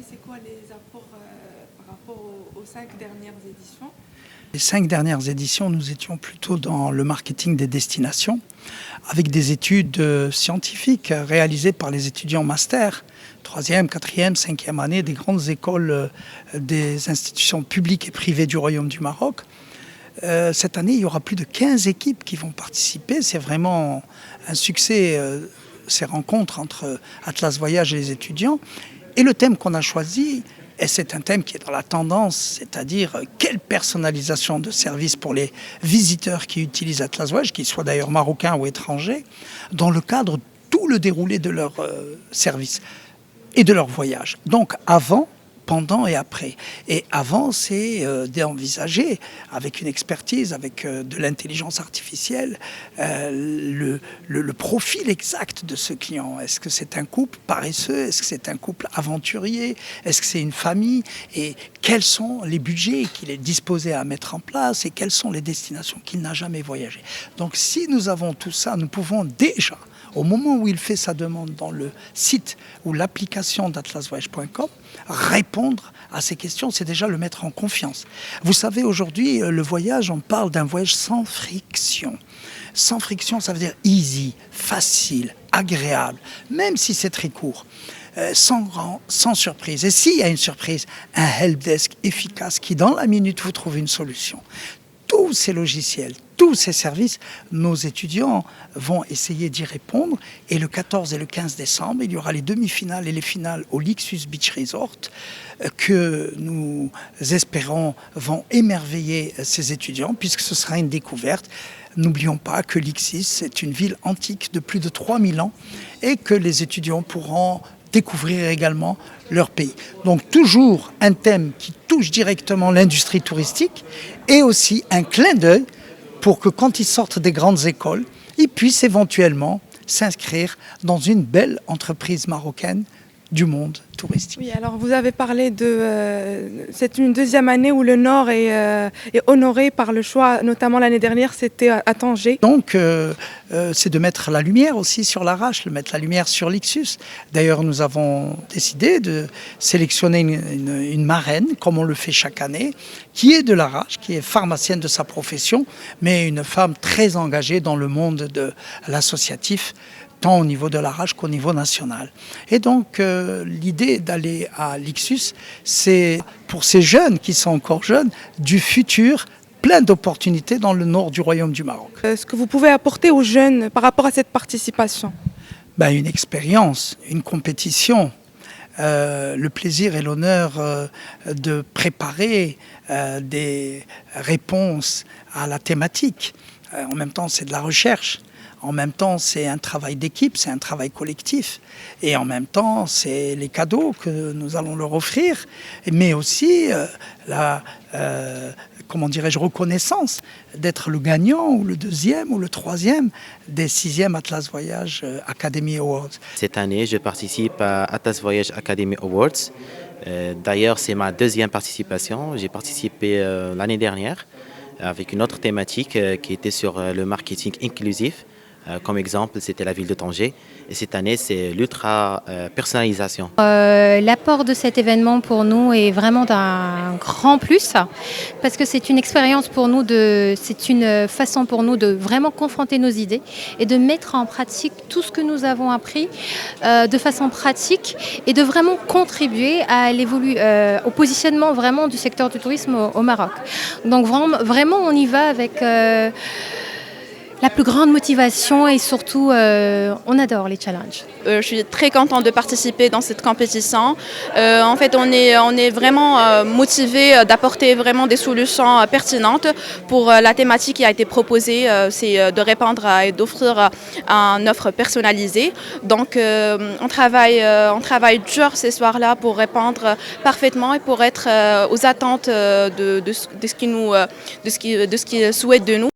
c'est quoi les apports par rapport aux 5 dernières éditions? Les 5 dernières éditions, nous étions plutôt dans le marketing des destinations, avec des études scientifiques réalisées par les étudiants master, 3e, 4e, 5e année, des grandes écoles des institutions publiques et privées du Royaume du Maroc. Cette année, il y aura plus de 15 équipes qui vont participer. C'est vraiment un succès, ces rencontres entre Atlas Voyage et les étudiants. Et le thème qu'on a choisi, et c'est un thème qui est dans la tendance, c'est-à-dire quelle personnalisation de service pour les visiteurs qui utilisent Atlas Voyage, qu'ils soient d'ailleurs marocains ou étrangers, dans le cadre de tout le déroulé de leur service et de leur voyage. Donc avant, pendant et après. Et avant, c'est d'envisager, avec une expertise, avec de l'intelligence artificielle, le profil exact de ce client. Est-ce que c'est un couple paresseux? Est-ce que c'est un couple aventurier? Est-ce que c'est une famille? Et quels sont les budgets qu'il est disposé à mettre en place? Et quelles sont les destinations qu'il n'a jamais voyagées? Donc si nous avons tout ça, nous pouvons déjà, au moment où il fait sa demande dans le site ou l'application d'atlasvoyage.com, répondre à ces questions, c'est déjà le mettre en confiance. Vous savez, aujourd'hui, le voyage, on parle d'un voyage sans friction. Sans friction, ça veut dire easy, facile, agréable, même si c'est très court. Sans surprise. Et s'il y a une surprise, un helpdesk efficace qui, dans la minute, vous trouve une solution. Tous ces logiciels, tous ces services, nos étudiants vont essayer d'y répondre. Et le 14 et le 15 décembre, il y aura les demi-finales et les finales au Lixus Beach Resort que nous espérons vont émerveiller ces étudiants puisque ce sera une découverte. N'oublions pas que Lixus est une ville antique de plus de 3000 ans et que les étudiants pourront découvrir également leur pays. Donc toujours un thème qui touche directement l'industrie touristique et aussi un clin d'œil pour que quand ils sortent des grandes écoles, ils puissent éventuellement s'inscrire dans une belle entreprise marocaine du monde touristique. Oui, alors vous avez parlé de... c'est une deuxième année où le Nord est honoré par le choix, notamment l'année dernière, c'était à Tanger. Donc, c'est de mettre la lumière aussi sur l'Arrache, de mettre la lumière sur Lixus. D'ailleurs, nous avons décidé de sélectionner une marraine, comme on le fait chaque année, qui est de l'Arrache, qui est pharmacienne de sa profession, mais une femme très engagée dans le monde de l'associatif, tant au niveau de l'Arrache qu'au niveau national. Et donc, l'idée d'aller à Lixus, c'est pour ces jeunes qui sont encore jeunes, du futur, plein d'opportunités dans le nord du Royaume du Maroc. Ce que vous pouvez apporter aux jeunes par rapport à cette participation? Une expérience, une compétition, le plaisir et l'honneur de préparer des réponses à la thématique. En même temps, c'est de la recherche. En même temps, c'est un travail d'équipe, c'est un travail collectif. Et en même temps, c'est les cadeaux que nous allons leur offrir, mais aussi la reconnaissance d'être le gagnant ou le deuxième ou le troisième des 6e Atlas Voyage Academy Awards. Cette année, je participe à Atlas Voyage Academy Awards. D'ailleurs, c'est ma deuxième participation. J'ai participé l'année dernière avec une autre thématique qui était sur le marketing inclusif. Comme exemple, c'était la ville de Tanger. Et cette année, c'est l'ultra-personnalisation. L'apport de cet événement pour nous est vraiment d'un grand plus parce que c'est une expérience pour nous, c'est une façon pour nous de vraiment confronter nos idées et de mettre en pratique tout ce que nous avons appris de façon pratique et de vraiment contribuer à au positionnement vraiment du secteur du tourisme au Maroc. Donc vraiment, on y va avec... la plus grande motivation et surtout, on adore les challenges. Je suis très contente de participer dans cette compétition. En fait, on est vraiment motivé d'apporter vraiment des solutions pertinentes pour la thématique qui a été proposée, c'est de répondre et d'offrir une offre personnalisée. Donc, on travaille dur ces soirs-là pour répondre parfaitement et pour être aux attentes de ce qu'ils souhaitent de nous.